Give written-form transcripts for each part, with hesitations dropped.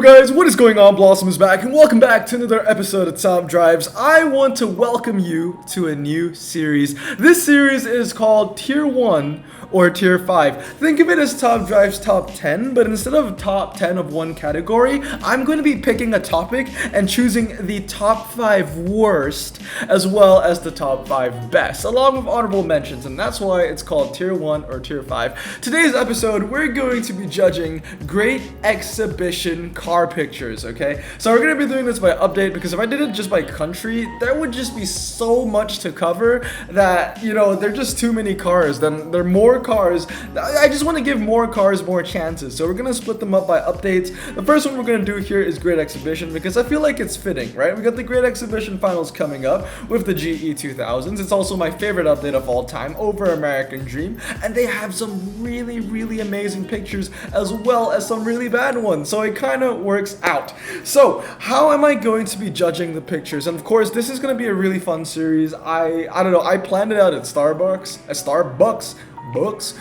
Yo guys, what is going on? Blossom is back and welcome back to another episode of Top Drives. I want to welcome you to a new series. This series is called Tier 1 or Tier 5. Think of it as Top Drives Top 10, but instead of top 10 of one category, I'm going to be picking a topic and choosing the top 5 worst as well as the top 5 best, along with honorable mentions, and that's why it's called Tier 1 or Tier 5. Today's episode, we're going to be judging great exhibition car pictures, okay? So we're going to be doing this by update because if I did it just by country, there would just be so much to cover that, you know, there are just too many cars. Then there are more cars. I just want to give more cars more chances. So we're going to split them up by updates. The first one we're going to do here is Great Exhibition because I feel like it's fitting, right? We got the Great Exhibition finals coming up with the GE 2000s. It's also my favorite update of all time over American Dream, and they have some really amazing pictures as well as some really bad ones. So it kind of works out. So how am I going to be judging the pictures? And of course, this is going to be a really fun series. I don't know. I planned it out at Starbucks. Books.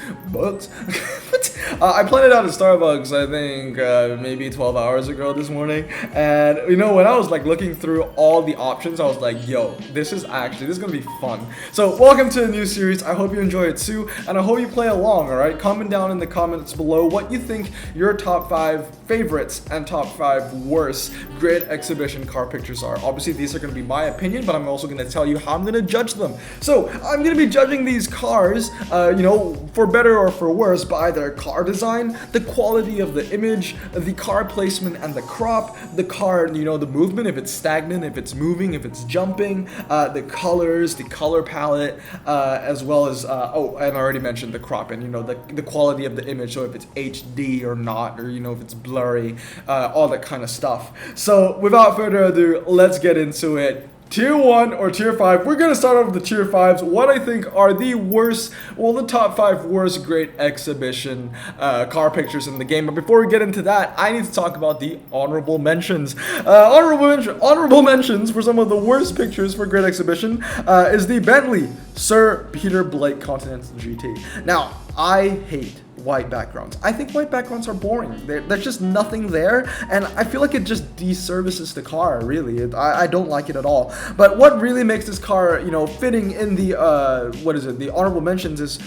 I planned it out at Starbucks, I think, maybe 12 hours ago this morning. And, you know, when I was, like, looking through all the options, I was like, yo, this is gonna be fun. So, welcome to a new series. I hope you enjoy it, too. And I hope you play along, alright? Comment down in the comments below what you think your top 5 favorites and top 5 worst Great Exhibition car pictures are. Obviously, these are gonna be my opinion, but I'm also gonna tell you how I'm gonna judge them. So, I'm gonna be judging these cars, you know, for better or for worse, by their car design, the quality of the image, the car placement and the crop, the car, you know, the movement, if it's stagnant, if it's moving, if it's jumping, the colors, the color palette, as well as, oh, and I already mentioned the crop and, you know, the quality of the image, so if it's HD or not, or, you know, if it's blurry, all that kind of stuff. So, without further ado, let's get into it. Tier 1 or Tier 5, we're going to start off with the Tier 5s, what I think are the worst, well, the top 5 worst Great Exhibition car pictures in the game. But before we get into that, I need to talk about the honorable mentions. Honorable mentions for some of the worst pictures for Great Exhibition is the Bentley Sir Peter Blake Continental GT. Now, I hate white backgrounds. I think white backgrounds are boring. There's just nothing there, and I feel like it just deservices the car, really. I don't like it at all. But what really makes this car, you know, fitting in the, the honorable mentions is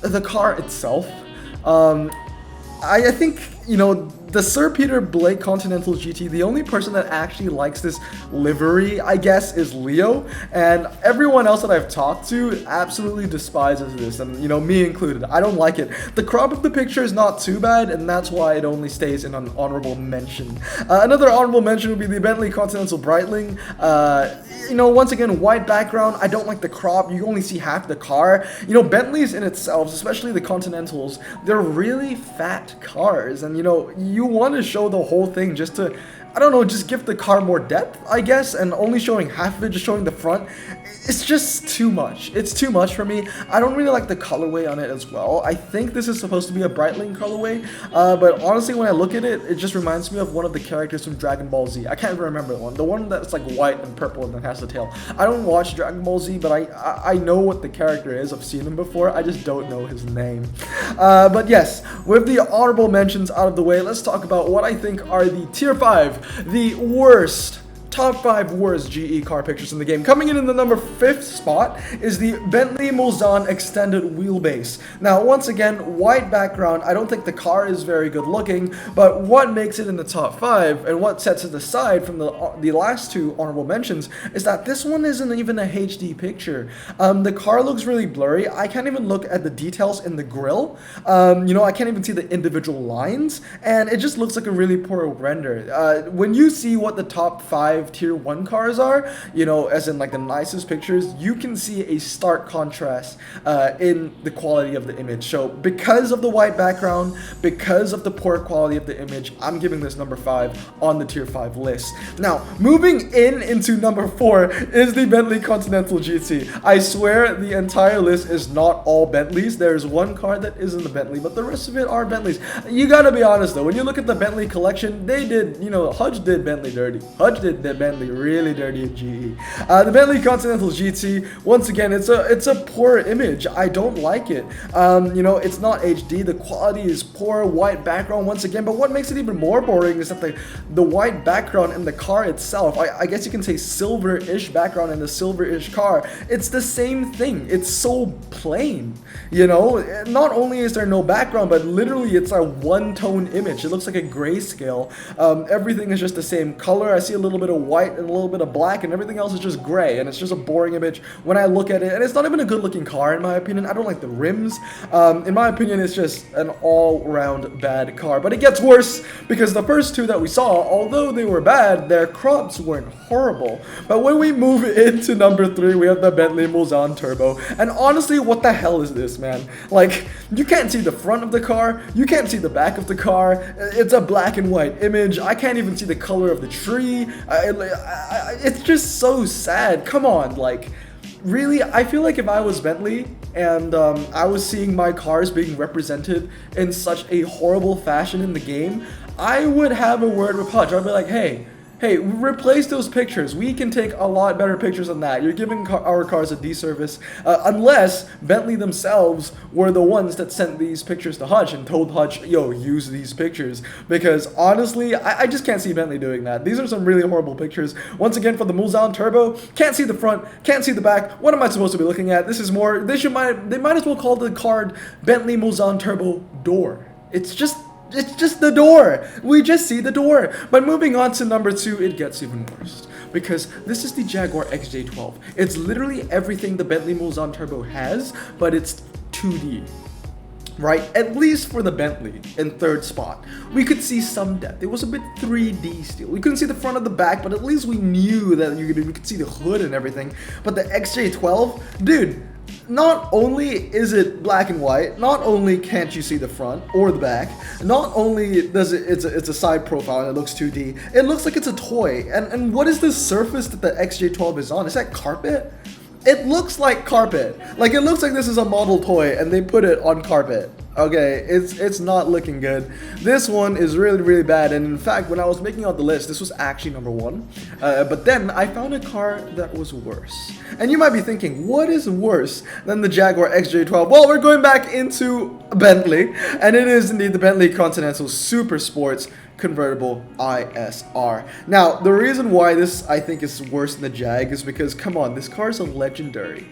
the car itself. I think, you know, the Sir Peter Blake Continental GT, the only person that actually likes this livery, I guess, is Leo, and everyone else that I've talked to absolutely despises this, and, you know, me included. I don't like it. The crop of the picture is not too bad, and that's why it only stays in an honorable mention. Another honorable mention would be the Bentley Continental Breitling. You know, once again, white background. I don't like the crop. You only see half the car. You know, Bentleys in itself, especially the Continentals, they're really fat cars, and, you know, you want to show the whole thing just to, I don't know, just give the car more depth, I guess, and only showing half of it, just showing the front, it's just too much. It's too much for me. I don't really like the colorway on it as well. I think this is supposed to be a Breitling colorway, but honestly, when I look at it, it just reminds me of one of the characters from Dragon Ball Z. I can't even remember the one that's like white and purple and then has the tail. I don't watch Dragon Ball Z, but I know what the character is. I've seen him before. I just don't know his name. But yes, with the honorable mentions out of the way, let's talk about what I think are the Tier 5, the worst, top 5 worst GE car pictures in the game. Coming in the number 5th spot is the Bentley Mulsanne Extended Wheelbase. Now, once again, white background. I don't think the car is very good looking, but what makes it in the top 5 and what sets it aside from the last two honorable mentions is that this one isn't even a HD picture. The car looks really blurry. I can't even look at the details in the grille. You know, I can't even see the individual lines, and it just looks like a really poor render. When you see what the top 5 Tier 1 cars are, you know, as in like the nicest pictures, you can see a stark contrast in the quality of the image. So because of the white background, because of the poor quality of the image, I'm giving this number 5 on the Tier 5 list. Now, moving into number 4 is the Bentley Continental GT. I swear the entire list is not all Bentleys. There's one car that isn't a Bentley, but the rest of it are Bentleys. You gotta be honest though, when you look at the Bentley collection, they did, you know, Hudge did Bentley dirty. Hudge did the Bentley really dirty in GE. The Bentley Continental GT, once again, it's a poor image. I don't like it. You know, it's not HD. The quality is poor. White background once again. But what makes it even more boring is that the white background in the car itself, I guess you can say silver-ish background in the silver-ish car, it's the same thing. It's so plain, you know. Not only is there no background, but literally it's a one-tone image. It looks like a grayscale. Everything is just the same color. I see a little bit of white and a little bit of black, and everything else is just gray, and it's just a boring image when I look at it. And it's not even a good-looking car in my opinion. I don't like the rims. In my opinion, it's just an all-round bad car. But it gets worse because the first two that we saw, although they were bad, their crops weren't horrible. But when we move into number 3, we have the Bentley Mulsanne Turbo. And honestly, what the hell is this, man? Like, you can't see the front of the car. You can't see the back of the car. It's a black and white image. I can't even see the color of the tree. It's just so sad. Come on, like, really, I feel like if I was Bentley and I was seeing my cars being represented in such a horrible fashion in the game, I would have a word with Hutch. I'd be like, hey, replace those pictures. We can take a lot better pictures than that. You're giving our cars a disservice. Unless Bentley themselves were the ones that sent these pictures to Hutch and told Hutch, yo, use these pictures. Because honestly, I just can't see Bentley doing that. These are some really horrible pictures. Once again, for the Mulsanne Turbo, can't see the front, can't see the back. What am I supposed to be looking at? This is more, they might as well call the card Bentley Mulsanne Turbo door. It's just the door. We just see the door. But moving on to number 2, it gets even worse. Because this is the Jaguar XJ12. It's literally everything the Bentley Mulsanne Turbo has, but it's 2D. Right? At least for the Bentley in 3rd spot. We could see some depth. It was a bit 3D still. We couldn't see the front of the back, but at least we knew that we could see the hood and everything. But the XJ12, dude, not only is it black and white, not only can't you see the front or the back, not only does it's a side profile and it looks 2D, it looks like it's a toy. And what is this surface that the XJ12 is on? Is that carpet? It looks like carpet. Like, it looks like this is a model toy and they put it on carpet. Okay, it's not looking good. This one is really, really bad. And in fact, when I was making out the list, this was actually number 1. But then I found a car that was worse. And you might be thinking, what is worse than the Jaguar XJ12? Well, we're going back into Bentley. And it is indeed the Bentley Continental Super Sports Convertible ISR. Now, the reason why this, I think, is worse than the Jag is because, come on, this car is a legendary.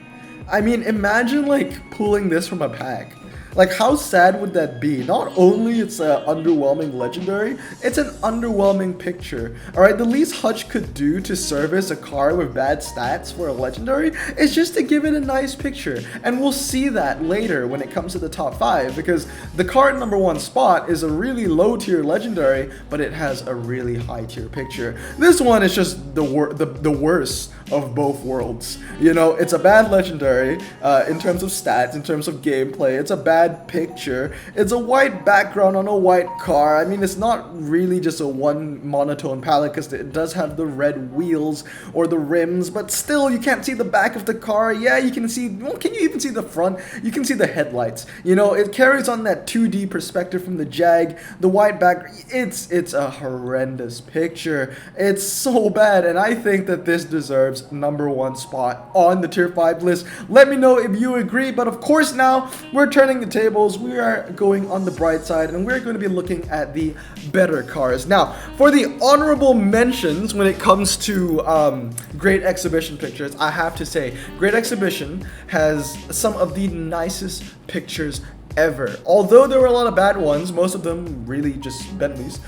I mean, imagine, like, pulling this from a pack. Like, how sad would that be? Not only it's an underwhelming legendary, it's an underwhelming picture. Alright, the least Hutch could do to service a car with bad stats for a legendary is just to give it a nice picture. And we'll see that later when it comes to the top 5, because the car at number 1 spot is a really low tier legendary, but it has a really high tier picture. This one is just the worst of both worlds. You know, it's a bad legendary in terms of stats, in terms of gameplay. It's a bad picture. It's a white background on a white car. I mean, it's not really just a one monotone palette because it does have the red wheels or the rims, but still, you can't see the back of the car. Yeah, you can see, well, can you even see the front? You can see the headlights. You know, it carries on that 2D perspective from the Jag. The white back, it's a horrendous picture. It's so bad, and I think that this deserves number 1 spot on the tier 5 list. Let me know if you agree, but of course now we're turning the tables. We are going on the bright side and we're going to be looking at the better cars. Now, for the honorable mentions when it comes to Great Exhibition pictures, I have to say Great Exhibition has some of the nicest pictures ever. Although there were a lot of bad ones, most of them really just Bentleys,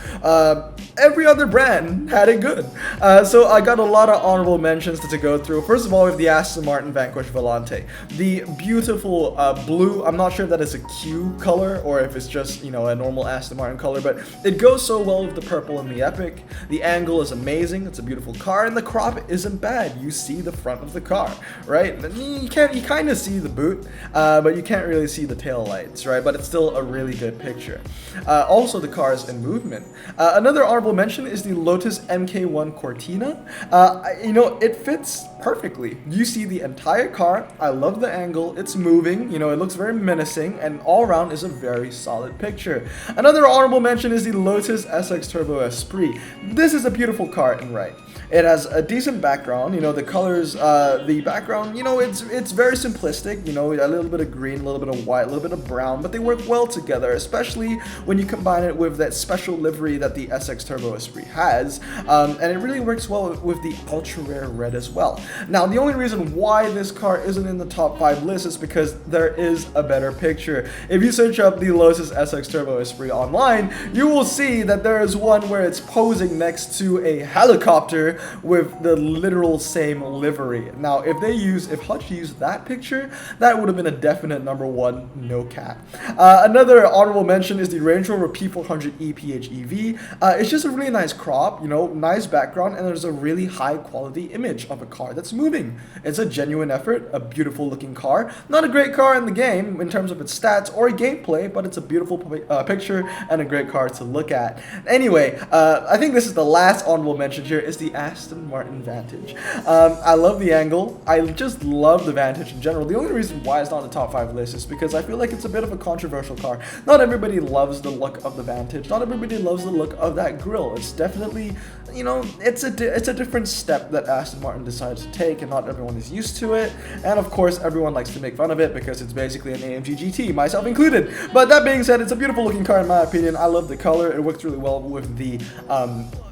every other brand had it good. So I got a lot of honorable mentions to go through. First of all, we have the Aston Martin Vanquish Volante. The beautiful blue, I'm not sure if that is a Q color or if it's just, you know, a normal Aston Martin color, but it goes so well with the purple and the Epic. The angle is amazing. It's a beautiful car, and the crop isn't bad. You see the front of the car, right? You kind of see the boot, but you can't really see the tail light. points, right? But it's still a really good picture. Also, the car is in movement. Another honorable mention is the Lotus MK1 Cortina. It fits perfectly. You see the entire car. I love the angle. It's moving. It looks very menacing, and all around is a very solid picture. Another honorable mention is the Lotus SX Turbo Esprit. This is a beautiful car in right. It has a decent background. The colors, the background, it's very simplistic. A little bit of green, a little bit of white, a little bit of brown, but they work well together, especially when you combine it with that special livery that the SX Turbo Esprit has. And it really works well with the ultra rare red as well. Now, the only reason why this car isn't in the top 5 list is because there is a better picture. If you search up the Lotus SX Turbo Esprit online, you will see that there is one where it's posing next to a helicopter with the literal same livery. Now, if Hutch used that picture, that would have been a definite number 1, no cap. Another honorable mention is the Range Rover P400e PHEV. It's just a really nice crop, nice background, and there's a really high quality image of a car that's moving. It's a genuine effort, a beautiful looking car. Not a great car in the game in terms of its stats or gameplay, but it's a beautiful picture and a great car to look at. Anyway, I think this is the last honorable mention here is the Aston Martin Vantage. I love the angle. I just love the Vantage in general. The only reason why it's not on the top 5 list is because I feel like it's a bit of a controversial car. Not everybody loves the look of the Vantage. Not everybody loves the look of that grille. It's definitely, it's a different step that Aston Martin decided to take, and not everyone is used to it. And of course, everyone likes to make fun of it because it's basically an AMG GT, myself included. But that being said, it's a beautiful looking car in my opinion. I love the color. It works really well with the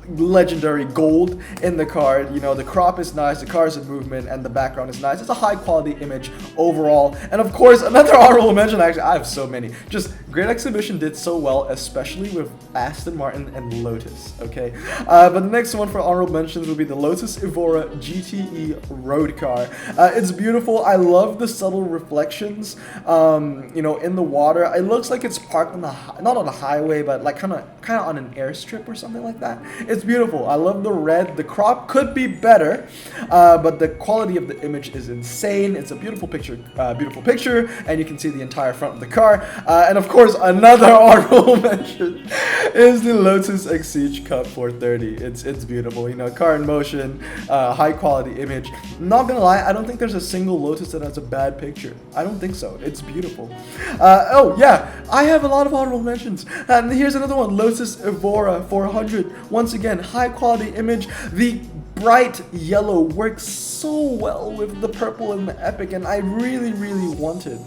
legendary gold in the car. The crop is nice, the car is in movement, and the background is nice. It's a high quality image overall. And of course, another honorable mention, actually I have so many, just Great Exhibition did so well, especially with Aston Martin and Lotus, okay? But the next one for honorable mentions would be the Lotus Evora GTE road car. It's beautiful. I love the subtle reflections in the water. It looks like it's parked on not on a highway, but like kind of on an airstrip or something like that. It's beautiful. I love the red. The crop could be better, but the quality of the image is insane. It's a beautiful picture, and you can see the entire front of the car. And of course, another honorable mention is the Lotus Exige Cup 430. It's beautiful. Car in motion, high quality image. Not gonna lie, I don't think there's a single Lotus that has a bad picture. I don't think so. It's beautiful. Oh yeah, I have a lot of honorable mentions. And here's another one, Lotus Evora 400. Once again, high quality image. The bright yellow works so well with the purple and the Epic, and I really, really wanted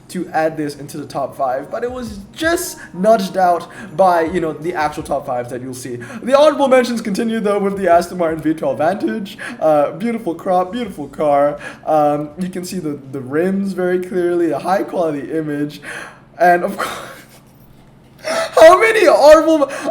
to add this into the top 5, but it was just nudged out by, the actual top 5s that you'll see. The honorable mentions continue though with the Aston Martin V12 Vantage. Beautiful crop, beautiful car. You can see the rims very clearly, a high quality image, and of course,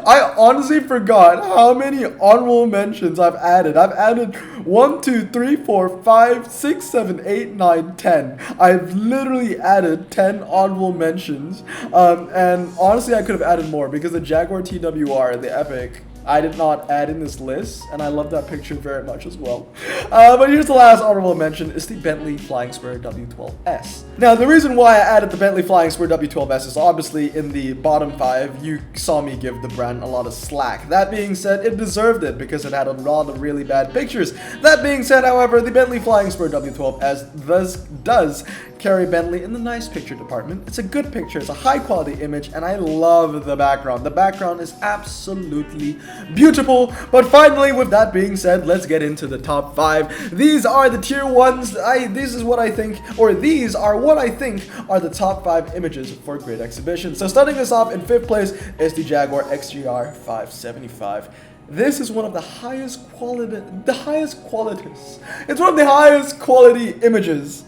I honestly forgot how many honorable mentions I've added. I've added 1, 2, 3, 4, 5, 6, 7, 8, 9, 10. I've literally added 10 honorable mentions. And honestly, I could have added more because the Jaguar TWR, the Epic, I did not add in this list, and I love that picture very much as well. But here's the last honorable mention, is the Bentley Flying Spur W12S. Now, the reason why I added the Bentley Flying Spur W12S is obviously in the bottom 5, you saw me give the brand a lot of slack. That being said, it deserved it because it had a lot of really bad pictures. That being said, however, the Bentley Flying Spur W12S does carry Bentley in the nice picture department. It's a good picture, it's a high quality image, and I love the background. The background is absolutely beautiful. But finally, with that being said, let's get into the top 5. These are the tier 1s. These are what I think are the top 5 images for Great Exhibition. So starting us off in 5th place is the Jaguar XJR 575. This is one of the highest quality, it's one of the highest quality images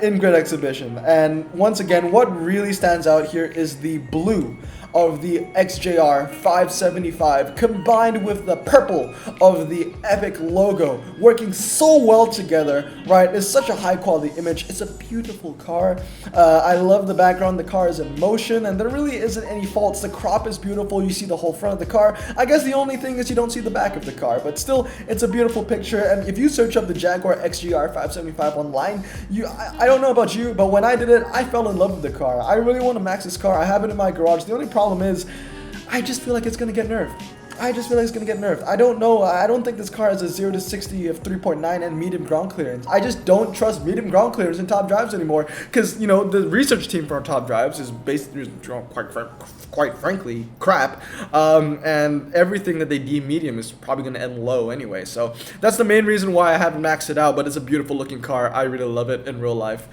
in Great Exhibition. And once again, what really stands out here is the blue of the XJR 575 combined with the purple of the Epic logo working so well together, right? It's such a high quality image. It's a beautiful car. I love the background. The car is in motion and there really isn't any faults. The crop is beautiful. You see the whole front of the car. I guess the only thing is you don't see the back of the car, but still it's a beautiful picture. And if you search up the Jaguar XJR 575 online, I don't know about you, but when I did it, I fell in love with the car. I really want to max this car. I have it in my garage. The only problem is I just feel like it's gonna get nerfed. I just feel like it's gonna get nerfed. I don't know. I don't think this car has a 0 to 60 of 3.9 and medium ground clearance. I just don't trust medium ground clearance in top drives anymore. Because, you know, the research team for top drives is basically, quite frankly, crap. And everything that they deem medium is probably gonna end low anyway. So that's the main reason why I haven't maxed it out. But it's a beautiful looking car. I really love it in real life.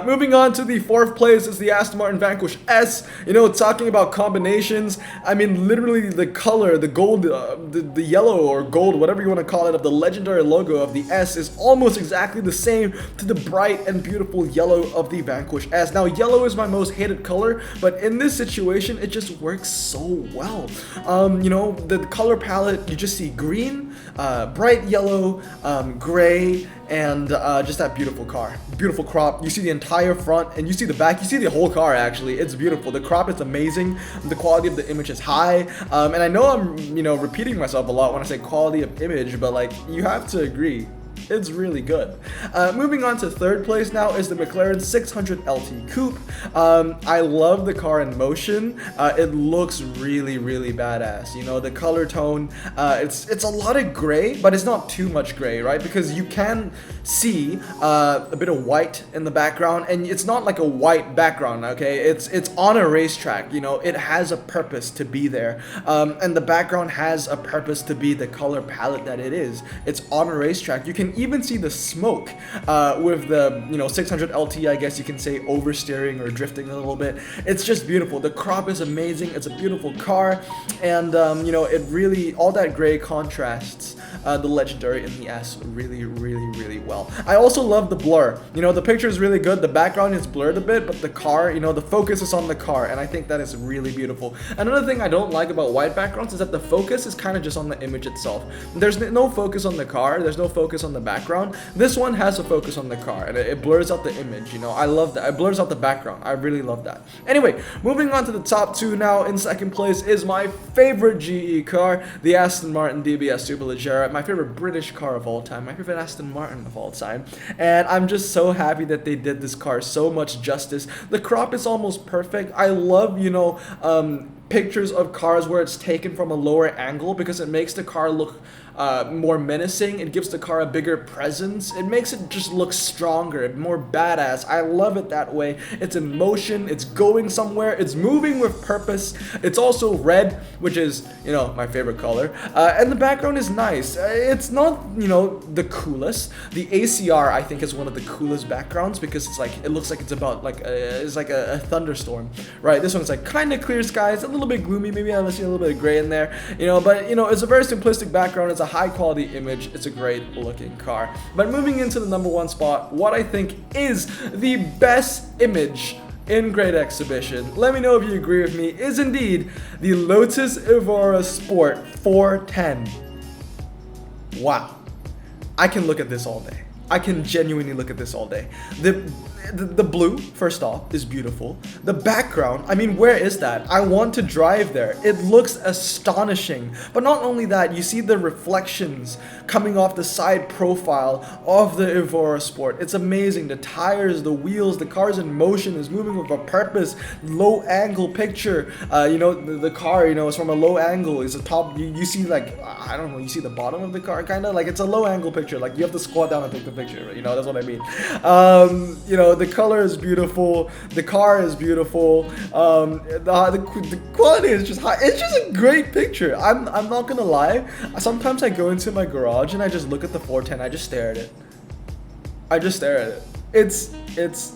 Moving on to the 4th place is the Aston Martin Vanquish S. You know, talking about combinations. I mean, literally the color, the gold, the yellow or gold, whatever you want to call it, of the legendary logo of the S is almost exactly the same to the bright and beautiful yellow of the Vanquish S. Now, yellow is my most hated color, but in this situation, it just works so well. You know, the color palette, you just see green, bright yellow, gray, and just that beautiful car. Beautiful crop. You see the entire front and you see the back. You see the whole car, actually. It's beautiful. The crop is amazing. The quality of the image is high. And I know I'm, you know, repeating myself a lot when I say quality of image, but like, you have to agree. It's really good. Moving on to 3rd place now is the McLaren 600 LT Coupe. I love the car in motion. It looks really, really badass. You know, the color tone, it's a lot of gray, but it's not too much gray, right? Because you can see a bit of white in the background, and it's not like a white background, okay? It's on a racetrack, you know, it has a purpose to be there. And the background has a purpose to be the color palette that it is. It's on a racetrack. You can even see the smoke with the, you know, 600 LT, I guess you can say, oversteering or drifting a little bit. It's just beautiful. The crop is amazing. It's a beautiful car, and you know, it really, all that gray contrasts the legendary in the S really, really, really well. I also love the blur. You know, the picture is really good. The background is blurred a bit, but the car, you know, the focus is on the car, and I think that is really beautiful. Another thing I don't like about white backgrounds is that the focus is kind of just on the image itself. There's no focus on the car. There's no focus on the background. This one has a focus on the car, and it blurs out the image. You know, I love that. It blurs out the background. I really love that. Anyway, moving on to the top 2 now. In 2nd place is my favorite GE car, the Aston Martin DBS Superleggera, my favorite British car of all time, my favorite Aston Martin of all time, and I'm just so happy that they did this car so much justice. The crop is almost perfect. I love, you know, pictures of cars where it's taken from a lower angle because it makes the car look more menacing. It gives the car a bigger presence. It makes it just look stronger, more badass. I love it that way. It's in motion. It's going somewhere. It's moving with purpose. It's also red, which is, you know, my favorite color. And the background is nice. It's not, you know, the coolest. The ACR, I think, is one of the coolest backgrounds because it's like, it looks like it's about like it's like a thunderstorm, right? This one's like kind of clear skies, a little bit gloomy. Maybe I see a little bit of gray in there, you know. But you know, it's a very simplistic background. It's a high quality image. It's a great looking car. But moving into the number 1 spot, what I think is the best image in Great Exhibition, let me know if you agree with me, is indeed the Lotus Evora Sport 410. Wow. I can look at this all day. I can genuinely look at this all day. The blue, first off, is beautiful. The background, I mean, where is that? I want to drive there. It looks astonishing. But not only that, you see the reflections coming off the side profile of the Evora Sport. It's amazing. The tires, the wheels, the car's in motion, is moving with a purpose. Low angle picture. You know, the car, you know, is from a low angle. It's a top, you see like, I don't know, you see the bottom of the car, kind of like it's a low angle picture. Like you have to squat down and take the picture, you know, that's what I mean. You know, the color is beautiful, the car is beautiful, the quality is just high. It's just a great picture. I'm not gonna lie, sometimes I go into my garage and I just look at the 410, I just stare at it. It's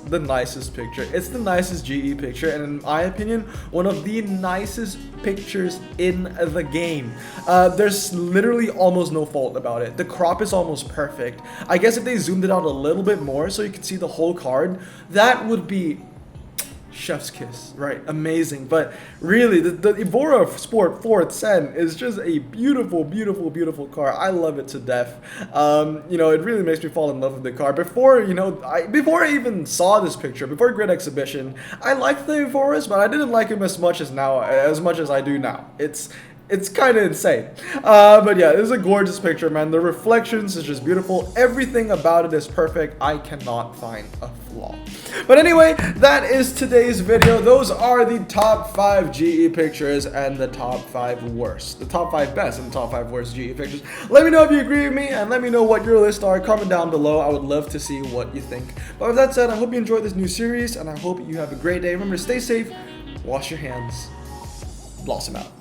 the nicest picture. It's the nicest GE picture, and in my opinion, one of the nicest pictures in the game. There's literally almost no fault about it. The crop is almost perfect. I guess if they zoomed it out a little bit more so you could see the whole card, that would be chef's kiss, right? Amazing. But really, the Evora Sport 4th Sen is just a beautiful, beautiful, beautiful car. I love it to death. You know, it really makes me fall in love with the car. Before, you know, before I even saw this picture, before Grid Exhibition, I liked the Evoras, but I didn't like them as much as I do now. It's kind of insane. But yeah, this is a gorgeous picture, man. The reflections is just beautiful. Everything about it is perfect. I cannot find a flaw. But anyway, that is today's video. Those are the top 5 GE pictures and the top 5 worst. The top 5 best and the top 5 worst GE pictures. Let me know if you agree with me and let me know what your lists are. Comment down below. I would love to see what you think. But with that said, I hope you enjoyed this new series and I hope you have a great day. Remember to stay safe, wash your hands, blossom out.